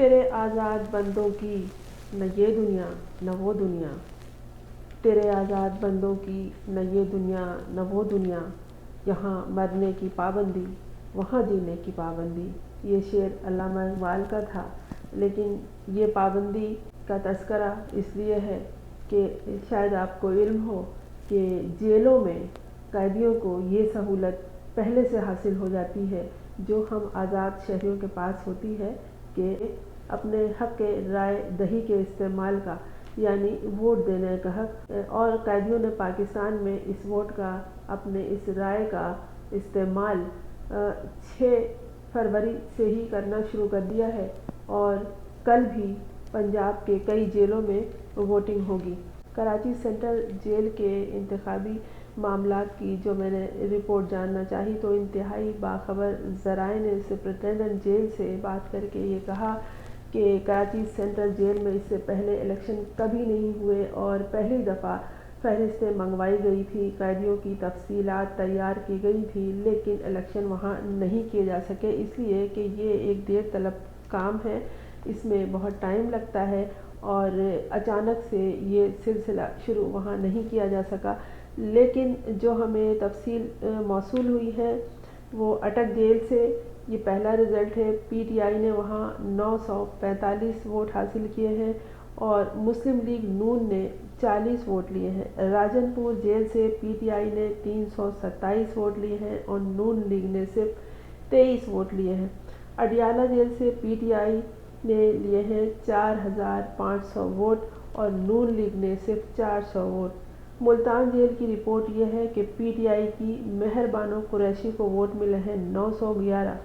تیرے آزاد بندوں کی نہ یہ دنیا نہ وہ دنیا، تیرے آزاد بندوں کی نہ یہ دنیا نہ وہ دنیا، یہاں مرنے کی پابندی وہاں جینے کی پابندی۔ یہ شعر علامہ اقبال کا تھا، لیکن یہ پابندی کا تذکرہ اس لیے ہے کہ شاید آپ کو علم ہو کہ جیلوں میں قیدیوں کو یہ سہولت پہلے سے حاصل ہو جاتی ہے جو ہم آزاد شہریوں کے پاس ہوتی ہے کہ اپنے حق رائے دہی کے استعمال کا، یعنی ووٹ دینے کا حق، اور قیدیوں نے پاکستان میں اس ووٹ کا، اپنے اس رائے کا استعمال 6 فروری سے ہی کرنا شروع کر دیا ہے، اور کل بھی پنجاب کے کئی جیلوں میں ووٹنگ ہوگی۔ کراچی سینٹرل جیل کے انتخابی معاملات کی جو میں نے رپورٹ جاننا چاہی تو انتہائی باخبر ذرائع نے سپرنٹنڈنٹ جیل سے بات کر کے یہ کہا کہ کراچی سینٹرل جیل میں اس سے پہلے الیکشن کبھی نہیں ہوئے اور پہلی دفعہ فہرستیں منگوائی گئی تھی، قیدیوں کی تفصیلات تیار کی گئی تھی، لیکن الیکشن وہاں نہیں کیے جا سکے اس لیے کہ یہ ایک دیر طلب کام ہے، اس میں بہت ٹائم لگتا ہے اور اچانک سے یہ سلسلہ شروع وہاں نہیں کیا جا سکا۔ لیکن جو ہمیں تفصیل موصول ہوئی ہے وہ اٹک جیل سے، یہ پہلا رزلٹ ہے، پی ٹی آئی نے وہاں 945 ووٹ حاصل کیے ہیں اور مسلم لیگ نون نے 40 ووٹ لیے ہیں۔ راجن پور جیل سے پی ٹی آئی نے 327 ووٹ لیے ہیں اور نون لیگ نے صرف 23 ووٹ لیے ہیں۔ اڈیالہ جیل سے پی ٹی آئی نے لیے ہیں 4500 ووٹ اور نون لیگ نے صرف 400 ووٹ۔ ملتان جیل کی رپورٹ یہ ہے کہ پی ٹی آئی کی مہر بانو قریشی کو ووٹ ملے ہیں 911۔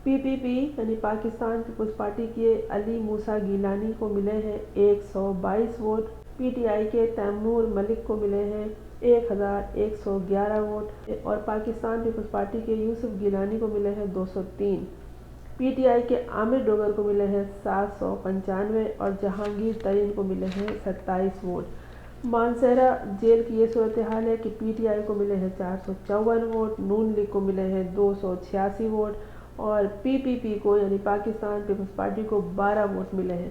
پی پی پی یعنی پاکستان پیپلز پارٹی کے علی موسیٰ گیلانی کو ملے ہیں 122 ووٹ، پی ٹی آئی کے تیمور ملک کو ملے ہیں 1111 ووٹ اور پاکستان پیپلز پارٹی کے یوسف گیلانی کو ملے ہیں 203۔ پی ٹی آئی کے عامر ڈوگر کو ملے ہیں 795 اور جہانگیر ترین کو ملے ہیں 27 ووٹ۔ مانسہرہ جیل کی یہ صورتحال ہے کہ پی ٹی آئی کو ملے ہیں 454 ووٹ، نون لیگ کو ملے ہیں 286 ووٹ اور پی پی پی کو یعنی پاکستان پیپلز پارٹی کو 12 ووٹ ملے ہیں۔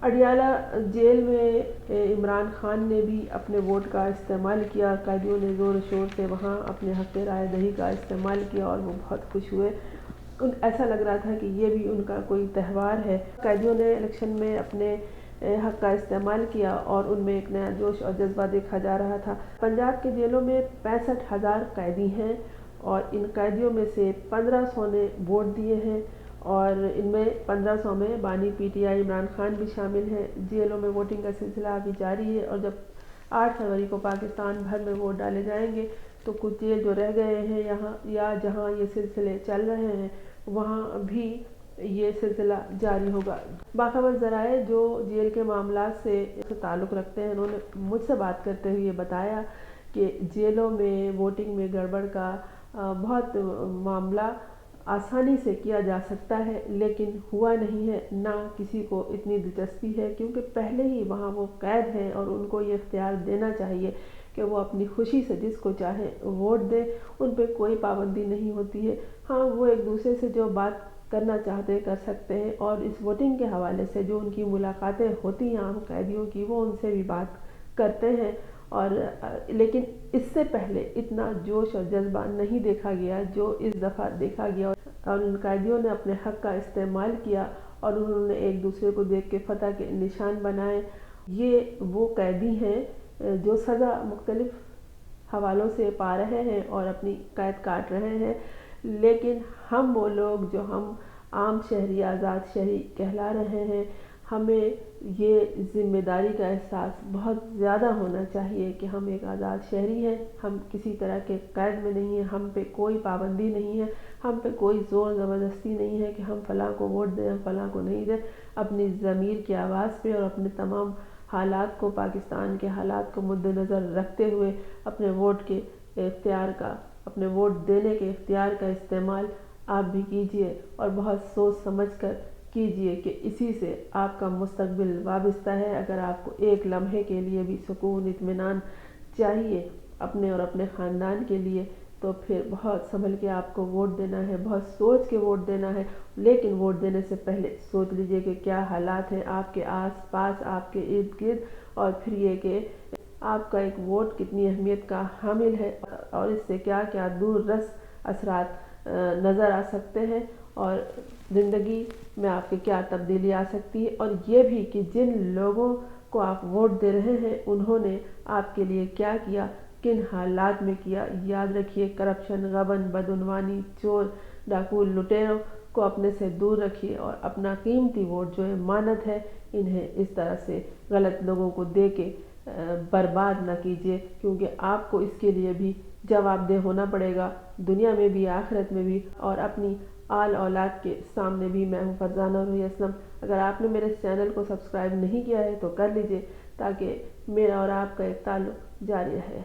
اڈیالہ جیل میں عمران خان نے بھی اپنے ووٹ کا استعمال کیا، قیدیوں نے زور و شور سے وہاں اپنے حق رائے دہی کا استعمال کیا اور وہ بہت خوش ہوئے، ایسا لگ رہا تھا کہ یہ بھی ان کا کوئی تہوار ہے۔ قیدیوں نے الیکشن میں اپنے حق کا استعمال کیا اور ان میں ایک نیا جوش اور جذبہ دیکھا جا رہا تھا۔ پنجاب کے جیلوں میں 65,000 قیدی ہیں اور ان قیدیوں میں سے 1500 نے ووٹ دیے ہیں اور ان میں 1500 میں بانی P T I Imran Khan بھی شامل ہیں۔ جیلوں میں ووٹنگ کا سلسلہ ابھی جاری ہے اور جب 8 فروری کو پاکستان بھر میں ووٹ ڈالے جائیں گے تو کچھ جیل جو رہ گئے ہیں یہاں یا جہاں یہ سلسلے چل رہے ہیں وہاں بھی یہ سلسلہ جاری ہوگا۔ باخبر ذرائع جو جیل کے معاملات سے تعلق رکھتے ہیں انہوں نے مجھ سے بات کرتے ہوئے بتایا کہ جیلوں میں ووٹنگ میں گڑبڑ کا بہت معاملہ آسانی سے کیا جا سکتا ہے لیکن ہوا نہیں ہے، نہ کسی کو اتنی دلچسپی ہے کیونکہ پہلے ہی وہاں وہ قید ہیں اور ان کو یہ اختیار دینا چاہیے کہ وہ اپنی خوشی سے جس کو چاہیں ووٹ دیں، ان پہ کوئی پابندی نہیں ہوتی ہے۔ ہاں وہ ایک دوسرے سے جو بات کرنا چاہتے کر سکتے ہیں اور اس ووٹنگ کے حوالے سے جو ان کی ملاقاتیں ہوتی ہیں عام قیدیوں کی وہ ان سے بھی بات کرتے ہیں اور لیکن اس سے پہلے اتنا جوش اور جذبہ نہیں دیکھا گیا جو اس دفعہ دیکھا گیا اور ان قیدیوں نے اپنے حق کا استعمال کیا اور انہوں نے ایک دوسرے کو دیکھ کے فتح کے نشان بنائے۔ یہ وہ قیدی ہیں جو سزا مختلف حوالوں سے پا رہے ہیں اور اپنی قید کاٹ رہے ہیں، لیکن ہم وہ لوگ جو ہم عام شہری آزاد شہری کہلا رہے ہیں ہمیں یہ ذمہ داری کا احساس بہت زیادہ ہونا چاہیے کہ ہم ایک آزاد شہری ہیں، ہم کسی طرح کے قید میں نہیں ہیں، ہم پہ کوئی پابندی نہیں ہے، ہم پہ کوئی زور زبردستی نہیں ہے کہ ہم فلاں کو ووٹ دیں فلاں کو نہیں دیں۔ اپنی ضمیر کی آواز پہ اور اپنے تمام حالات کو، پاکستان کے حالات کو مد نظر رکھتے ہوئے اپنے ووٹ کے اختیار کا، اپنے ووٹ دینے کے اختیار کا استعمال آپ بھی کیجئے اور بہت سوچ سمجھ کر کیجئے کہ اسی سے آپ کا مستقبل وابستہ ہے۔ اگر آپ کو ایک لمحے کے لیے بھی سکون اطمینان چاہیے اپنے اور اپنے خاندان کے لیے تو پھر بہت سنبھل کے آپ کو ووٹ دینا ہے، بہت سوچ کے ووٹ دینا ہے۔ لیکن ووٹ دینے سے پہلے سوچ لیجئے کہ کیا حالات ہیں آپ کے آس پاس، آپ کے ارد گرد، اور پھر یہ کہ آپ کا ایک ووٹ کتنی اہمیت کا حامل ہے اور اس سے کیا کیا دور رس اثرات نظر آ سکتے ہیں، اور زندگی میں آپ کی کیا تبدیلی آ سکتی ہے، اور یہ بھی کہ جن لوگوں کو آپ ووٹ دے رہے ہیں انہوں نے آپ کے لیے کیا کیا، کن حالات میں کیا۔ یاد رکھیے، کرپشن، غبن، بدعنوانی، چور، ڈاکو، لٹیروں کو اپنے سے دور رکھیے، اور اپنا قیمتی ووٹ جو امانت ہے انہیں اس طرح سے غلط لوگوں کو دے کے برباد نہ کیجیے، کیونکہ آپ کو اس کے لیے بھی جواب دہ ہونا پڑے گا، دنیا میں بھی، آخرت میں بھی، اور اپنی آل اولاد کے سامنے بھی۔ میں ہوں فرزانہ روحی اسلم۔ اگر آپ نے میرے اس چینل کو سبسکرائب نہیں کیا ہے تو کر لیجئے، تاکہ میرا اور آپ کا ایک تعلق جاری رہے۔